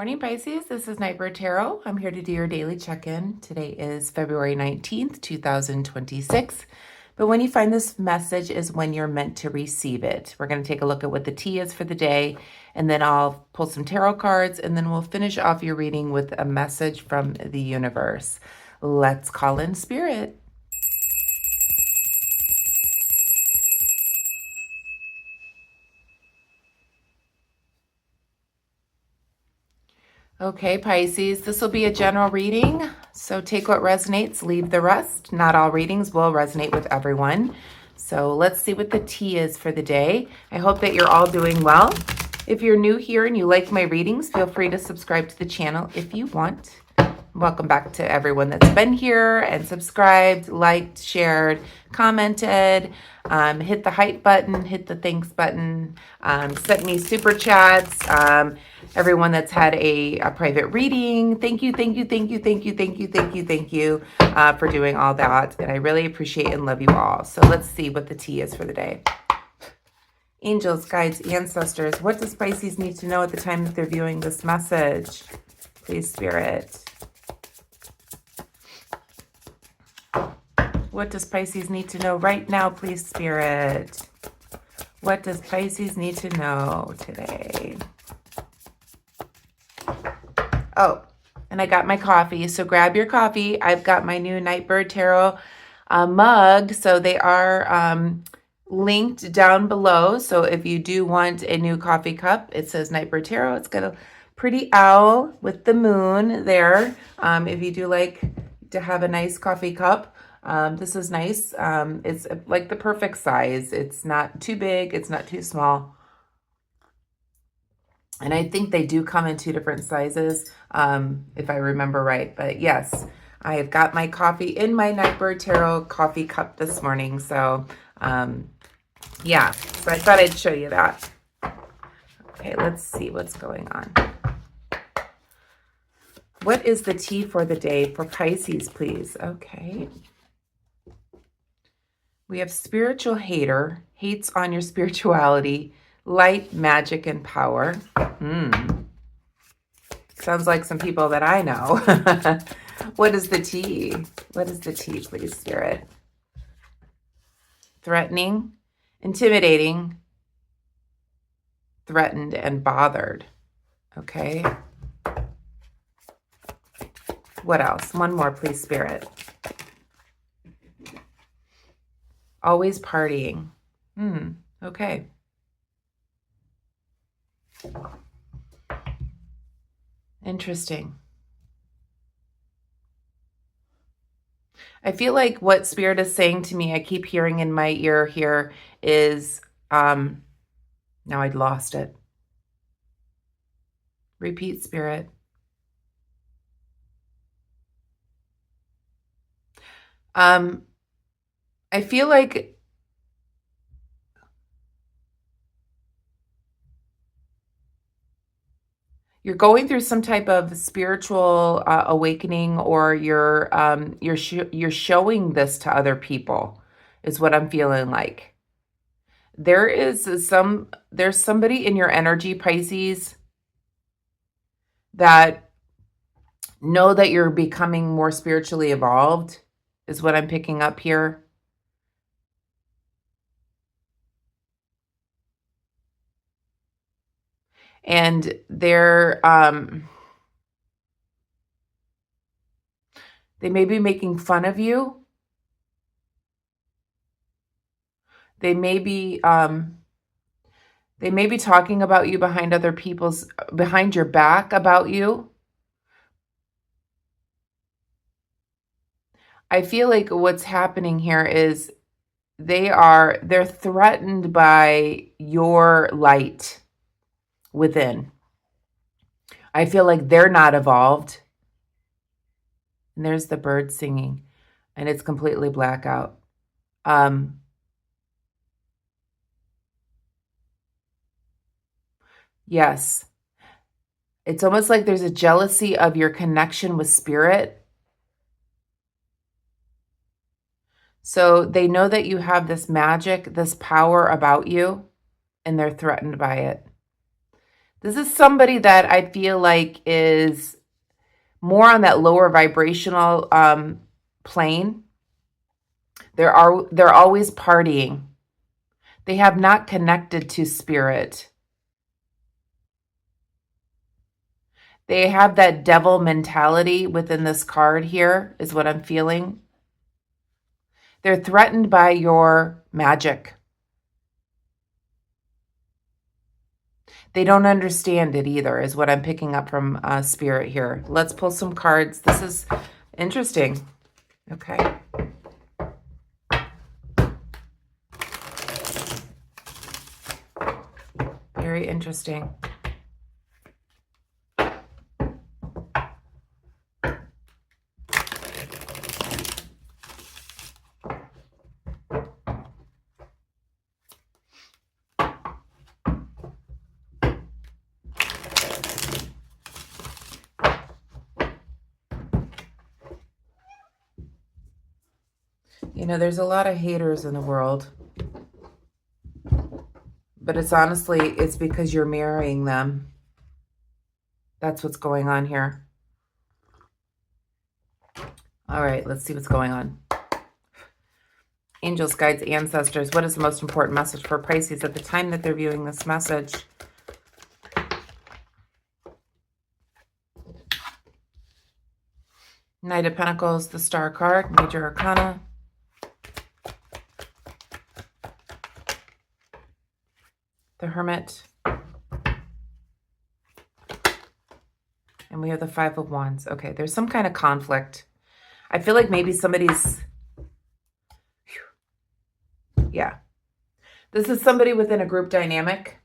morning, Pisces. This is Nightbird Tarot. I'm here to do your daily check-in. Today is February 19th, 2026. But when you find this message is when you're meant to receive it. We're going to take a look at what the T is for the day, and then I'll pull some tarot cards, and then we'll finish off your reading with a message from the universe. Let's call in spirit. Okay, Pisces, this will be a general reading, so take what resonates, leave the rest. Not all readings will resonate with everyone. So let's see what the T is for the day. I hope that you're all doing well. If you're new here and you like my readings, feel free to subscribe to the channel if you want. Welcome back to everyone that's been here and subscribed, liked, shared, commented, hit the hype button, hit the thanks button, sent me super chats, everyone that's had a private reading. Thank you, thank you, thank you, thank you, thank you, thank you, thank you for doing all that. And I really appreciate and love you all. So let's see what the T is for the day. Angels, guides, ancestors, what does Pisces need to know at the time that they're viewing this message? Please, Spirit. What does Pisces need to know right now, please, Spirit? What does Pisces need to know today? Oh, and I got my coffee, so grab your coffee. I've got my new Nightbird Tarot mug, so they are linked down below. So if you do want a new coffee cup, it says Nightbird Tarot. It's got a pretty owl with the moon there. If you do like to have a nice coffee cup, this is nice. It's like the perfect size. It's not too big. It's not too small. And I think they do come in 2 different sizes, if I remember right. But yes, I have got my coffee in my Nightbird Tarot coffee cup this morning. So, yeah, so I thought I'd show you that. Okay, let's see what's going on. What is the T for the day for Pisces, please? Okay. We have spiritual hater, hates on your spirituality, light, magic, and power. Sounds like some people that I know. What is the T? What is the T, please, Spirit? Threatening, intimidating, threatened, and bothered. Okay. What else? One more, please, Spirit. Always partying. Okay. Interesting. I feel like what Spirit is saying to me, I keep hearing in my ear here is, now I'd lost it. Repeat, Spirit. I feel like you're going through some type of spiritual awakening, or you're showing this to other people, is what I'm feeling like. There's somebody in your energy, Pisces, that know that you're becoming more spiritually evolved, is what I'm picking up here. And they're they may be making fun of you. They may be talking about you behind your back about you. I feel like what's happening here is they're threatened by your light within. I feel like they're not evolved. And there's the bird singing, and it's completely blackout. Yes. It's almost like there's a jealousy of your connection with Spirit. So they know that you have this magic, this power about you, and they're threatened by it. This is somebody that I feel like is more on that lower vibrational plane. They're always partying. They have not connected to spirit. They have that devil mentality within this card here, is what I'm feeling. They're threatened by your magic. They don't understand it either, is what I'm picking up from spirit here. Let's pull some cards. This is interesting. Okay. Very interesting. You know, there's a lot of haters in the world, but it's because you're marrying them. That's what's going on here. All right, let's see what's going on. Angels, guides, ancestors, what is the most important message for Pisces at the time that they're viewing this message? Knight of Pentacles, the Star card, Major Arcana. The Hermit. And we have the Five of Wands. Okay, there's some kind of conflict. I feel like maybe somebody's... Yeah. This is somebody within a group dynamic.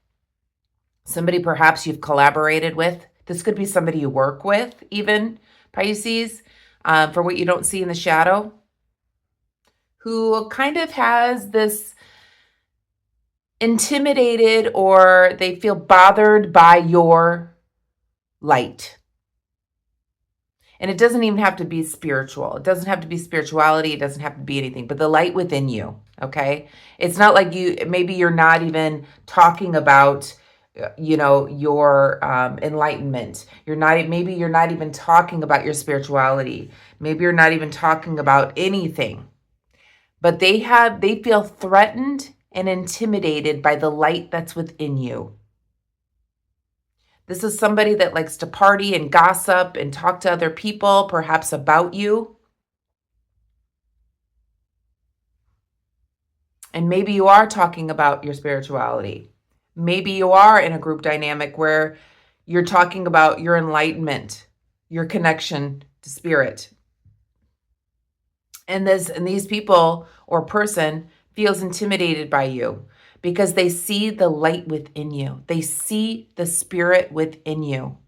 Somebody perhaps you've collaborated with. This could be somebody you work with, even, Pisces, for what you don't see in the shadow, who kind of has this intimidated or they feel bothered by your light. And it doesn't even have to be spiritual. It doesn't have to be spirituality. It doesn't have to be anything, but the light within you, okay? It's not like maybe you're not even talking about, you know, your enlightenment. Maybe you're not even talking about your spirituality. Maybe you're not even talking about anything. But they feel threatened and intimidated by the light that's within you. This is somebody that likes to party and gossip and talk to other people, perhaps about you. And maybe you are talking about your spirituality. Maybe you are in a group dynamic where you're talking about your enlightenment, your connection to spirit. And these people or person feels intimidated by you because they see the light within you. They see the spirit within you.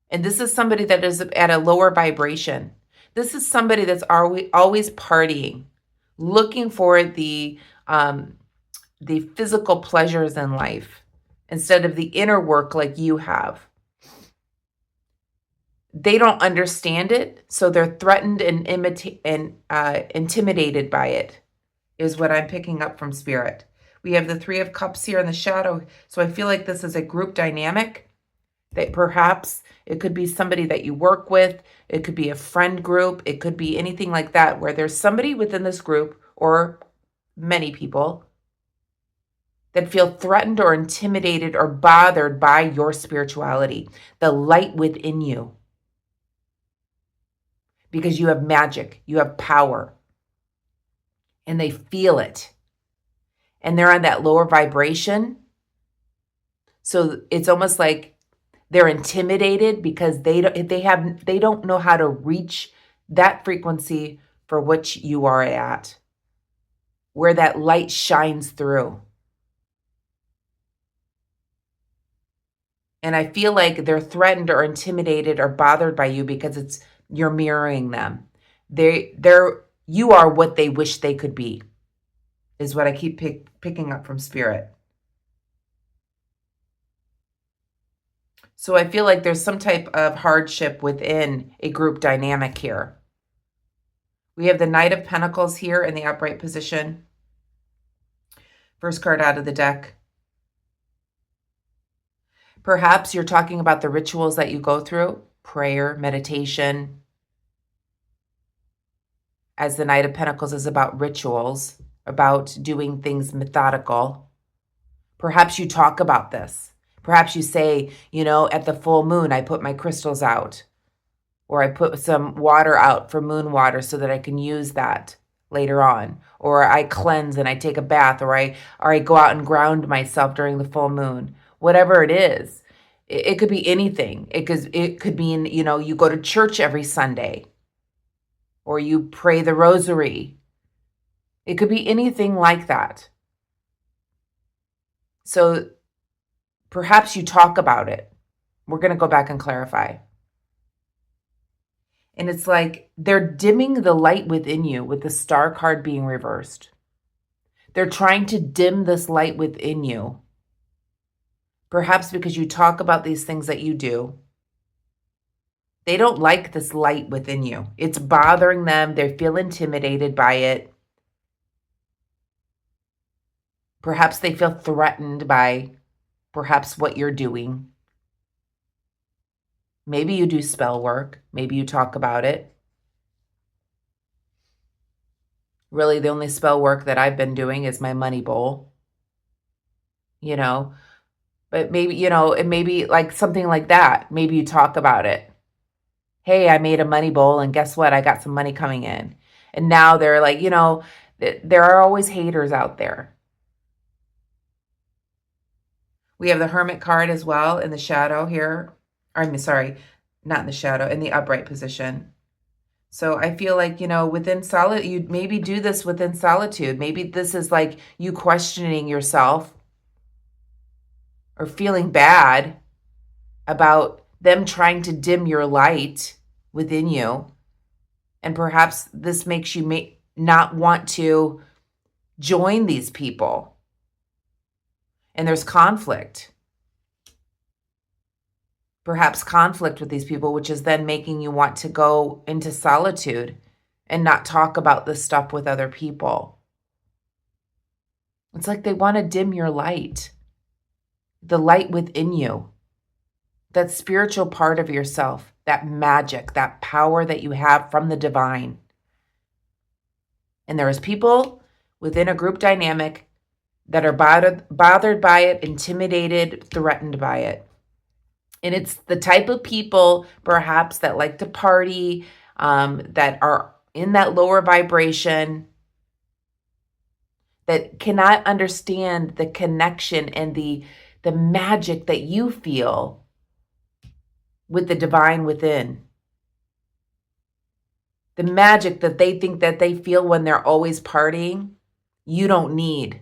And this is somebody that is at a lower vibration. This is somebody that's always partying, looking for the physical pleasures in life instead of the inner work like you have. They don't understand it, so they're threatened and intimidated by it, is what I'm picking up from spirit. We have the Three of Cups here in the shadow, so I feel like this is a group dynamic that perhaps it could be somebody that you work with, it could be a friend group, it could be anything like that, where there's somebody within this group, or many people, that feel threatened or intimidated or bothered by your spirituality, the light within you. Because you have magic, you have power, and they feel it. And they're on that lower vibration. So it's almost like they're intimidated because they don't know how to reach that frequency for which you are at, where that light shines through. And I feel like they're threatened or intimidated or bothered by you because you're mirroring them. You are what they wish they could be, is what I keep picking up from spirit. So I feel like there's some type of hardship within a group dynamic here. We have the Knight of Pentacles here in the upright position. First card out of the deck. Perhaps you're talking about the rituals that you go through, prayer, meditation, as the Knight of Pentacles is about rituals, about doing things methodical. Perhaps you talk about this. Perhaps you say, at the full moon, I put my crystals out, or I put some water out for moon water so that I can use that later on, or I cleanse and I take a bath, or I go out and ground myself during the full moon. Whatever it is, it could be anything. It could mean, you go to church every Sunday, or you pray the rosary. It could be anything like that. So perhaps you talk about it. We're going to go back and clarify. And it's like they're dimming the light within you with the Star card being reversed. They're trying to dim this light within you. Perhaps because you talk about these things that you do. They don't like this light within you. It's bothering them. They feel intimidated by it. Perhaps they feel threatened by perhaps what you're doing. Maybe you do spell work. Maybe you talk about it. Really, the only spell work that I've been doing is my money bowl. But maybe, it may be like something like that. Maybe you talk about it. Hey, I made a money bowl and guess what? I got some money coming in. And now they're like, there are always haters out there. We have the Hermit card as well in the shadow here. I'm sorry, not in the shadow, in the upright position. So I feel like, within solitude, you maybe do this within solitude. Maybe this is like you questioning yourself or feeling bad about them trying to dim your light within you. And perhaps this makes you not want to join these people. And there's conflict. Perhaps conflict with these people, which is then making you want to go into solitude and not talk about this stuff with other people. It's like they want to dim your light, the light within you, that spiritual part of yourself, that magic, that power that you have from the divine. And there is people within a group dynamic that are bothered by it, intimidated, threatened by it. And it's the type of people, perhaps, that like to party, that are in that lower vibration, that cannot understand the connection and the magic that you feel with the divine within. The magic that they think that they feel when they're always partying, you don't need.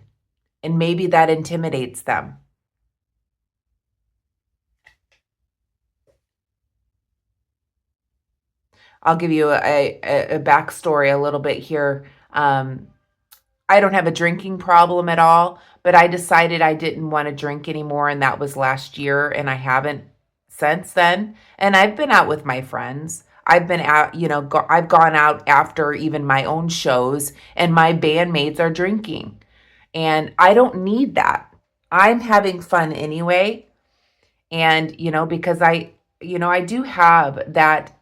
And maybe that intimidates them. I'll give you a backstory a little bit here. I don't have a drinking problem at all, but I decided I didn't want to drink anymore, and that was last year, and I haven't since then. And I've been out with my friends. I've been out, I've gone out after even my own shows, and my bandmates are drinking. And I don't need that. I'm having fun anyway. And, because I do have that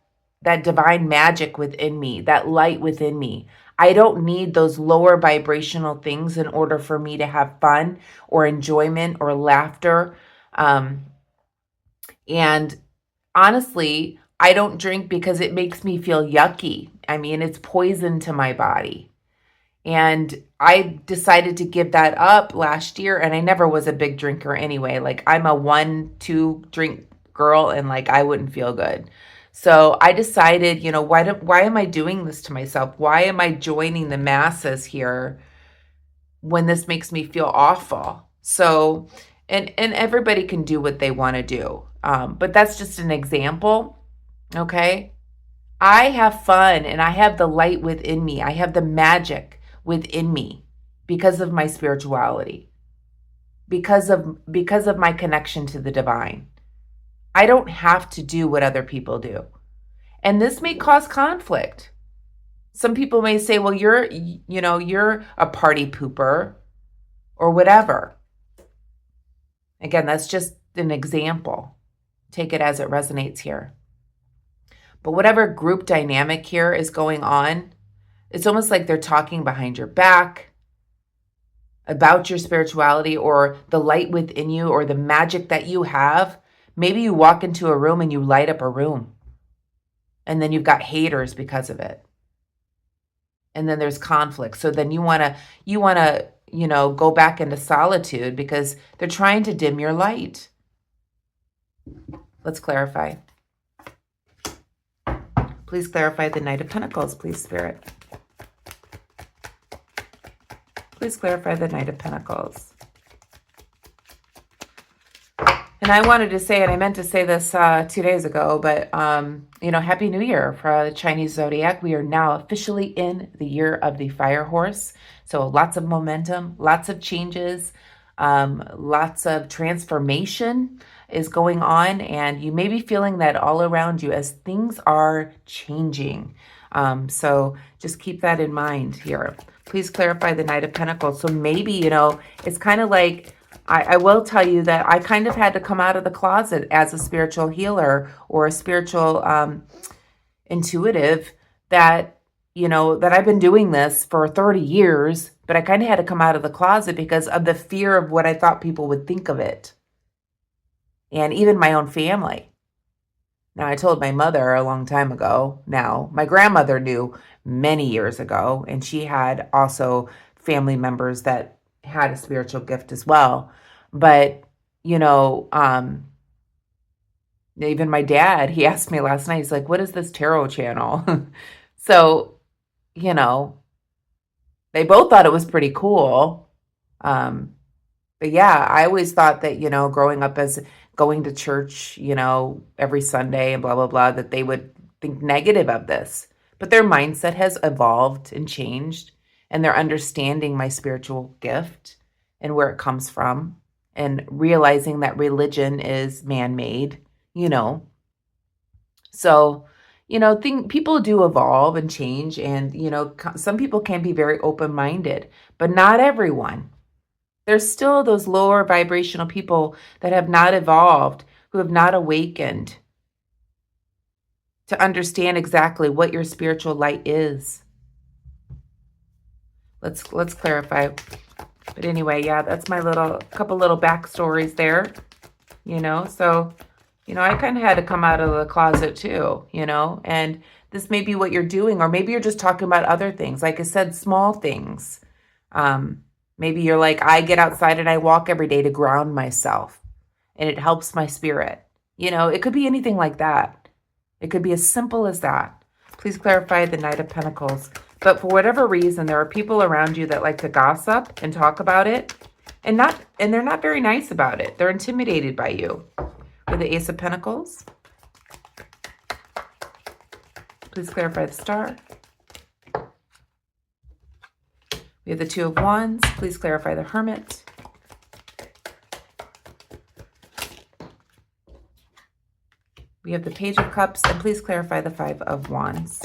divine magic within me, that light within me. I don't need those lower vibrational things in order for me to have fun or enjoyment or laughter. And honestly, I don't drink because it makes me feel yucky. I mean, it's poison to my body. And I decided to give that up last year, and I never was a big drinker anyway. Like, I'm a 1-2 drink girl, and like I wouldn't feel good. So I decided, why am I doing this to myself? Why am I joining the masses here when this makes me feel awful? So, and everybody can do what they want to do. But that's just an example. Okay. I have fun and I have the light within me. I have the magic within me because of my spirituality, because of my connection to the divine. I don't have to do what other people do. And this may cause conflict. Some people may say, well, you're a party pooper or whatever. Again, that's just an example. Take it as it resonates here. But whatever group dynamic here is going on, it's almost like they're talking behind your back about your spirituality or the light within you or the magic that you have. Maybe you walk into a room and you light up a room, and then you've got haters because of it. And then there's conflict. So then you want to, go back into solitude because they're trying to dim your light. Let's clarify. Please clarify the Knight of Pentacles, please, Spirit. Please clarify the Knight of Pentacles. And I wanted to say, and I meant to say this 2 days ago, but, Happy New Year for the Chinese Zodiac. We are now officially in the year of the Fire Horse. So lots of momentum, lots of changes, lots of transformation is going on. And you may be feeling that all around you as things are changing. So just keep that in mind here. Please clarify the Knight of Pentacles. So maybe, it's kind of like, I will tell you that I kind of had to come out of the closet as a spiritual healer or a spiritual intuitive that I've been doing this for 30 years, but I kind of had to come out of the closet because of the fear of what I thought people would think of it. And even my own family. Now, I told my mother a long time ago now. My grandmother knew many years ago, and she had also family members that had a spiritual gift as well. But, even my dad, he asked me last night, he's like, what is this tarot channel? So, they both thought it was pretty cool. But yeah, I always thought that, growing up as going to church, every Sunday and blah, blah, blah, that they would think negative of this. But their mindset has evolved and changed, and they're understanding my spiritual gift and where it comes from, and realizing that religion is man-made, So, people do evolve and change, and, some people can be very open-minded, but not everyone. There's still those lower vibrational people that have not evolved, who have not awakened to understand exactly what your spiritual light is. Let's clarify. But anyway, yeah, that's my couple little backstories there, So, I kind of had to come out of the closet too, and this may be what you're doing, or maybe you're just talking about other things. Like I said, small things. Maybe you're like, I get outside and I walk every day to ground myself, and it helps my spirit. It could be anything like that. It could be as simple as that. Please clarify the Knight of Pentacles. But for whatever reason, there are people around you that like to gossip and talk about it, and they're not very nice about it. They're intimidated by you. With the Ace of Pentacles. Please clarify the Star. We have the Two of Wands. Please clarify the Hermit. We have the Page of Cups, and please clarify the Five of Wands.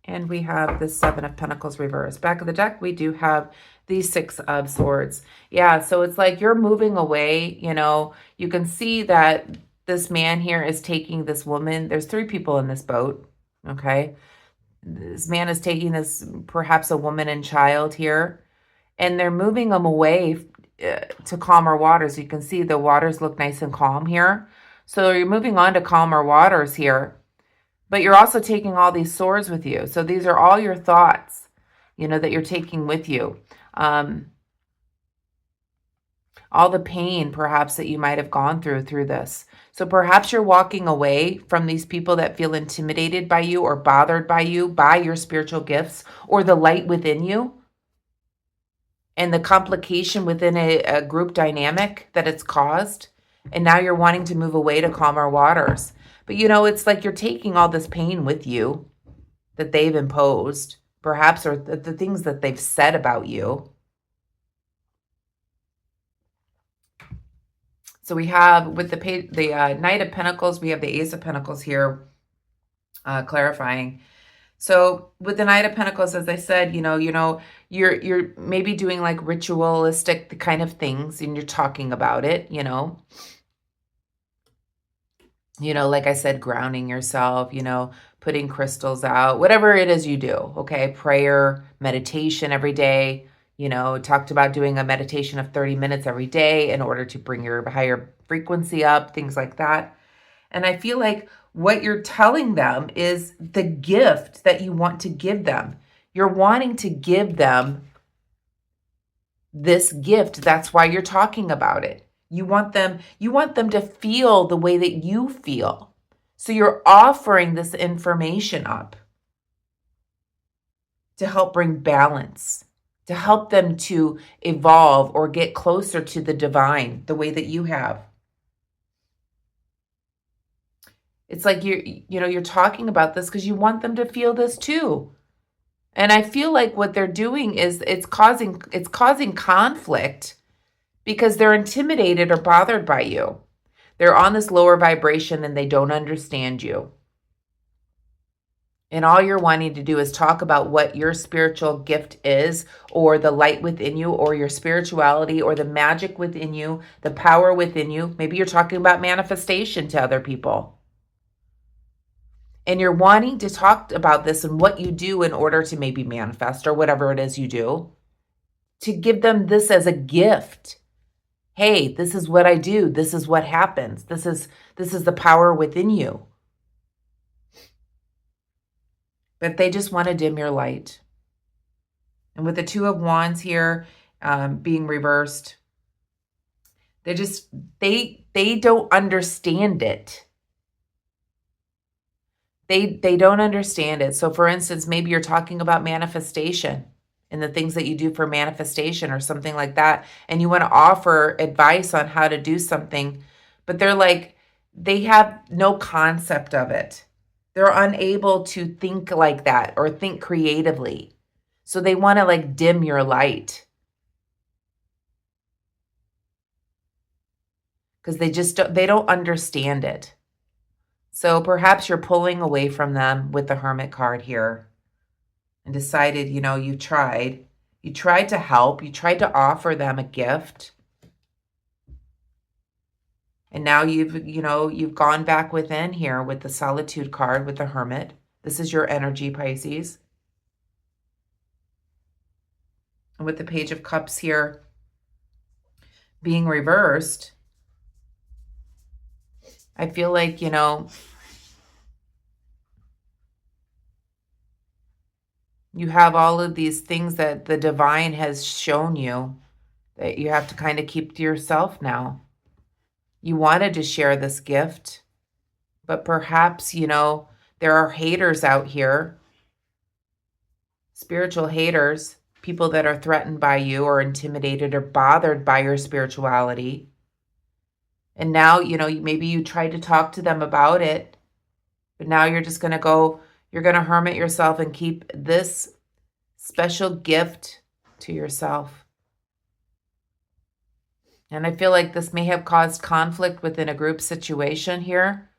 And we have the Seven of Pentacles reversed. Back of the deck, we do have the Six of Swords. Yeah, so it's like you're moving away, You can see that this man here is taking this woman. There's 3 people in this boat, okay? This man is taking this, perhaps a woman and child here, and they're moving them away to calmer waters. You can see the waters look nice and calm here. So you're moving on to calmer waters here. But you're also taking all these swords with you. So these are all your thoughts, that you're taking with you. All the pain, perhaps, that you might have gone through this. So perhaps you're walking away from these people that feel intimidated by you or bothered by you, by your spiritual gifts or the light within you. And the complication within a group dynamic that it's caused. And now you're wanting to move away to calmer waters. But, it's like you're taking all this pain with you that they've imposed, perhaps, or the things that they've said about you. So we have, with the Knight of Pentacles, we have the Ace of Pentacles here, clarifying So with the Knight of Pentacles, as I said, you're maybe doing like ritualistic kind of things, and you're talking about it, like I said, grounding yourself, putting crystals out, whatever it is you do. Okay. Prayer, meditation every day, talked about doing a meditation of 30 minutes every day in order to bring your higher frequency up, things like that. And I feel like what you're telling them is the gift that you want to give them. You're wanting to give them this gift. That's why you're talking about it. You want them to feel the way that you feel. So you're offering this information up to help bring balance, to help them to evolve or get closer to the divine the way that you have. It's like you're talking about this because you want them to feel this too. And I feel like what they're doing is it's causing conflict because they're intimidated or bothered by you. They're on this lower vibration and they don't understand you. And all you're wanting to do is talk about what your spiritual gift is, or the light within you, or your spirituality, or the magic within you, the power within you. Maybe you're talking about manifestation to other people. And you're wanting to talk about this and what you do in order to maybe manifest or whatever it is you do, to give them this as a gift. Hey, this is what I do. This is what happens. This is the power within you. But they just want to dim your light. And with the Two of Wands here being reversed, they don't understand it. They don't understand it. So for instance, maybe you're talking about manifestation and the things that you do for manifestation or something like that. And you want to offer advice on how to do something, but they have no concept of it. They're unable to think like that or think creatively. So they want to dim your light. Because they don't understand it. So perhaps you're pulling away from them with the Hermit card here and decided, you tried to help, you tried to offer them a gift. And now you've gone back within here with the Solitude card with the Hermit. This is your energy, Pisces. And with the Page of Cups here being reversed, I feel like, you have all of these things that the divine has shown you that you have to kind of keep to yourself now. You wanted to share this gift, but perhaps, there are haters out here, spiritual haters, people that are threatened by you or intimidated or bothered by your spirituality. And now, maybe you tried to talk to them about it, but now you're just going to you're going to hermit yourself and keep this special gift to yourself. And I feel like this may have caused conflict within a group situation here.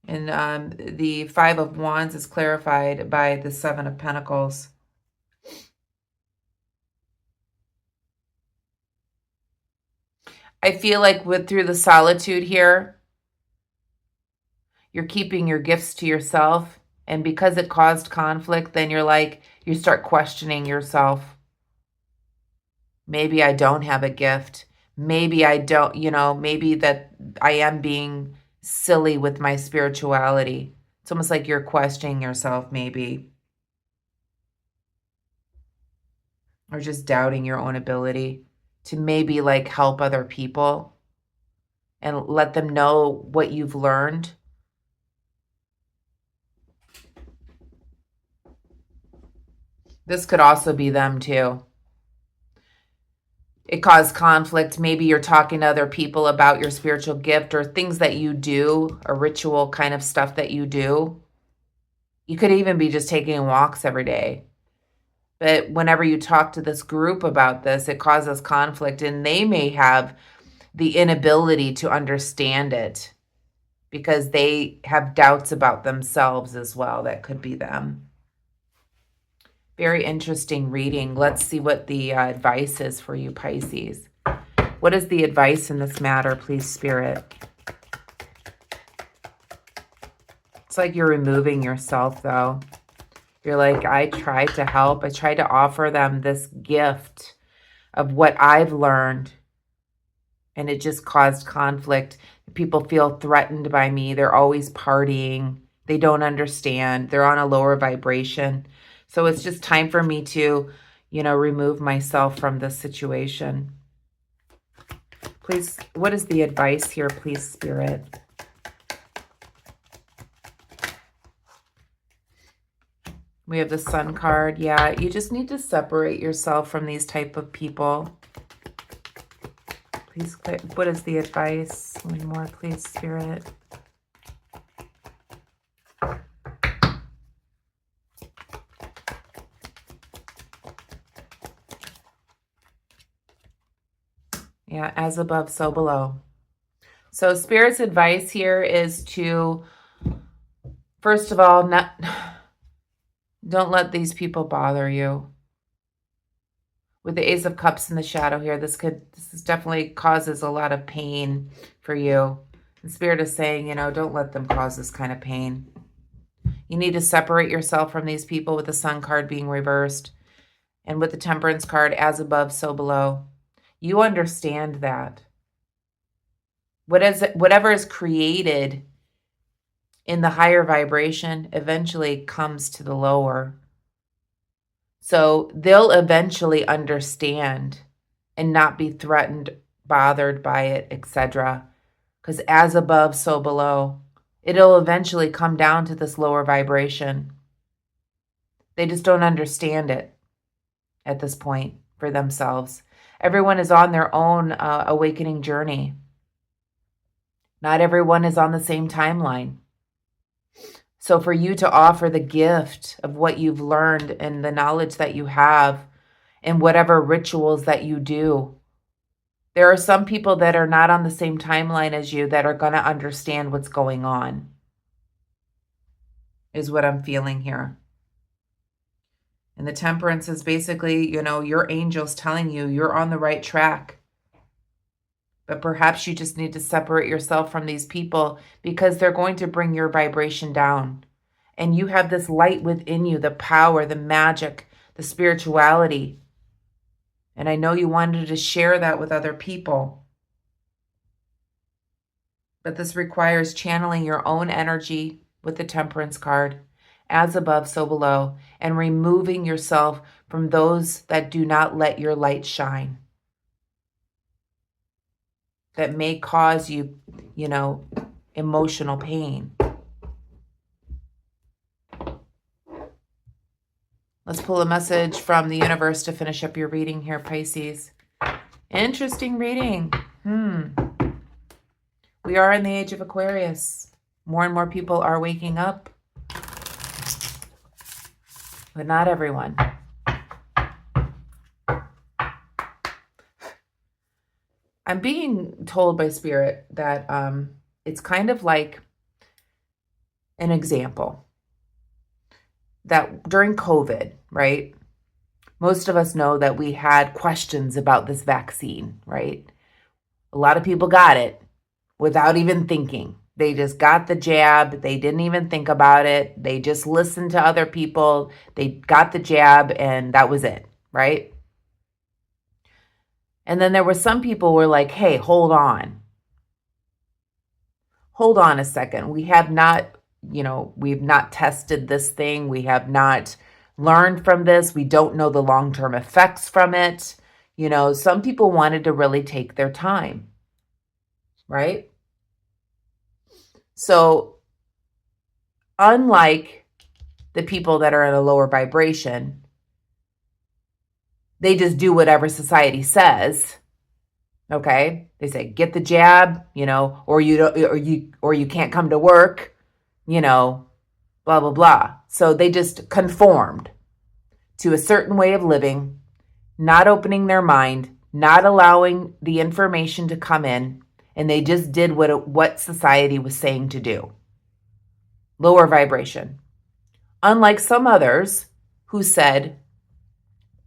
And the Five of Wands is clarified by the Seven of Pentacles. I feel like through the solitude here, you're keeping your gifts to yourself. And because it caused conflict, then you start questioning yourself. Maybe I don't have a gift. Maybe I don't, maybe that I am being silly with my spirituality. It's almost like you're questioning yourself, maybe. Or just doubting your own ability to maybe help other people and let them know what you've learned. This could also be them too. It caused conflict. Maybe you're talking to other people about your spiritual gift or things that you do, or ritual kind of stuff that you do. You could even be just taking walks every day. But whenever you talk to this group about this, it causes conflict, and they may have the inability to understand it because they have doubts about themselves as well. That could be them. Very interesting reading. Let's see what the advice is for you, Pisces. What is the advice in this matter, please, Spirit? It's like you're removing yourself, though. You're like, I tried to help. I tried to offer them this gift of what I've learned, and it just caused conflict. People feel threatened by me. They're always partying. They don't understand. They're on a lower vibration. So it's just time for me to, remove myself from this situation. Please, what is the advice here, please, Spirit? We have the Sun card. Yeah, you just need to separate yourself from these type of people. Please, what is the advice? One more, please, Spirit. Yeah, as above, so below. So Spirit's advice here is to, first of all, don't let these people bother you. With the Ace of Cups in the shadow here, this definitely causes a lot of pain for you. The Spirit is saying, don't let them cause this kind of pain. You need to separate yourself from these people with the Sun card being reversed. And with the Temperance card, as above, so below. You understand that. Whatever is created in the higher vibration eventually comes to the lower. So they'll eventually understand and not be threatened, bothered by it, etc. Because as above, so below. It'll eventually come down to this lower vibration. They just don't understand it at this point for themselves. Everyone is on their own awakening journey. Not everyone is on the same timeline. So for you to offer the gift of what you've learned and the knowledge that you have and whatever rituals that you do, there are some people that are not on the same timeline as you that are going to understand what's going on, is what I'm feeling here. And the Temperance is basically, your angel's telling you you're on the right track. But perhaps you just need to separate yourself from these people because they're going to bring your vibration down. And you have this light within you, the power, the magic, the spirituality. And I know you wanted to share that with other people. But this requires channeling your own energy with the Temperance card, as above, so below, and removing yourself from those that do not let your light shine. That may cause you, emotional pain. Let's pull a message from the universe to finish up your reading here, Pisces. Interesting reading. We are in the age of Aquarius. More and more people are waking up. But not everyone. I'm being told by Spirit that it's kind of like an example that during COVID, right? Most of us know that we had questions about this vaccine, right? A lot of people got it without even thinking. They just got the jab. They didn't even think about it. They just listened to other people. They got the jab and that was it, right? And then there were some people who were like, hey, hold on. Hold on a second. We have not, we've not tested this thing. We have not learned from this. We don't know the long-term effects from it. Some people wanted to really take their time, right? So unlike the people that are in a lower vibration, they just do whatever society says. Okay? They say, get the jab, or you don't, or you can't come to work, blah, blah, blah. So they just conformed to a certain way of living, not opening their mind, not allowing the information to come in, and they just did what society was saying to do. Lower vibration. Unlike some others who said,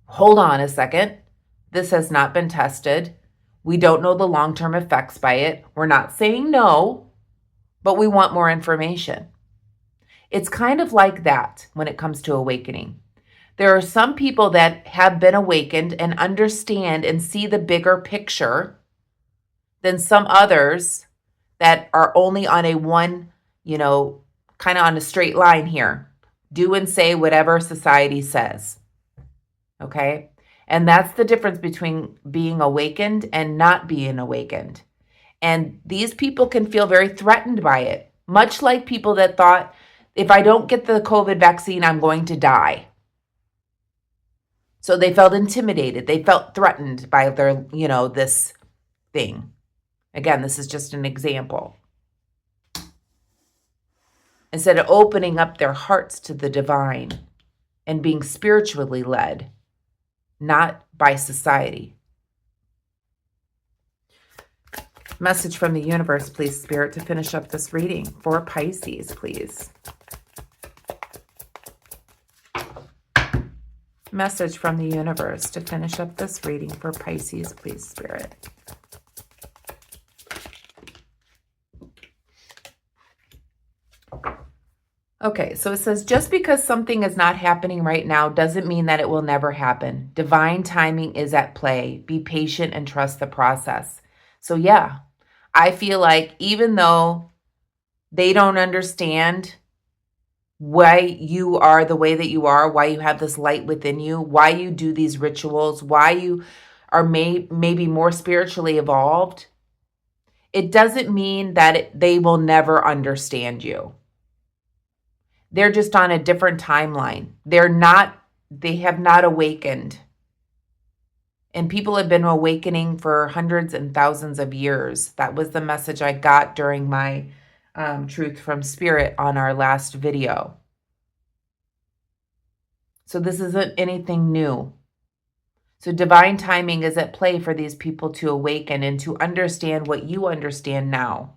hold on a second, this has not been tested. We don't know the long-term effects by it. We're not saying no, but we want more information. It's kind of like that when it comes to awakening. There are some people that have been awakened and understand and see the bigger picture than some others that are only on a one, kind of on a straight line here. Do and say whatever society says. Okay? And that's the difference between being awakened and not being awakened. And these people can feel very threatened by it, much like people that thought, if I don't get the COVID vaccine, I'm going to die. So they felt intimidated. They felt threatened by their, this thing. Again, this is just an example. Instead of opening up their hearts to the divine and being spiritually led, not by society. Message from the universe, please, Spirit, to finish up this reading for Pisces, please. Message from the universe to finish up this reading for Pisces, please, Spirit. Okay, so it says, just because something is not happening right now doesn't mean that it will never happen. Divine timing is at play. Be patient and trust the process. So yeah, I feel like even though they don't understand why you are the way that you are, why you have this light within you, why you do these rituals, why you are maybe more spiritually evolved, it doesn't mean that they will never understand you. They're just on a different timeline. They have not awakened. And people have been awakening for hundreds and thousands of years. That was the message I got during my Truth from Spirit on our last video. So this isn't anything new. So divine timing is at play for these people to awaken and to understand what you understand now,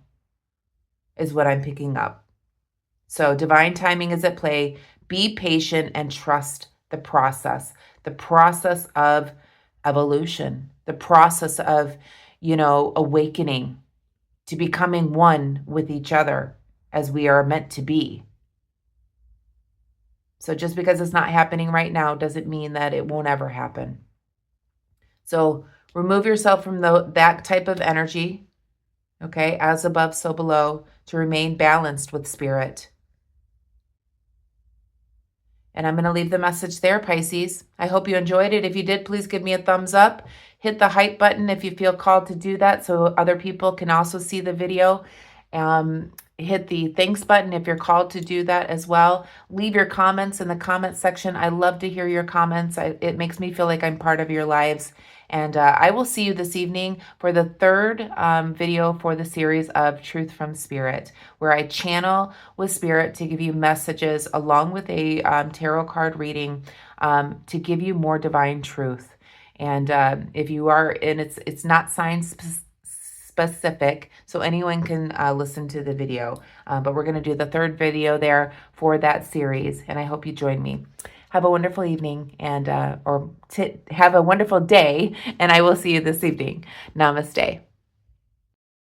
is what I'm picking up. So divine timing is at play. Be patient and trust the process of evolution, the process of, awakening to becoming one with each other as we are meant to be. So just because it's not happening right now doesn't mean that it won't ever happen. So remove yourself from that type of energy, okay, as above, so below, to remain balanced with Spirit. And I'm going to leave the message there, Pisces. I hope you enjoyed it. If you did, please give me a thumbs up. Hit the hype button if you feel called to do that so other people can also see the video. Hit the thanks button if you're called to do that as well. Leave your comments in the comment section. I love to hear your comments. It makes me feel like I'm part of your lives. And I will see you this evening for the third video for the series of Truth from Spirit, where I channel with Spirit to give you messages along with a tarot card reading to give you more divine truth. And if you are, and it's not science specific, so anyone can listen to the video. But we're going to do the third video there for that series, and I hope you join me. Have a wonderful evening and have a wonderful day, and I will see you this evening. Namaste.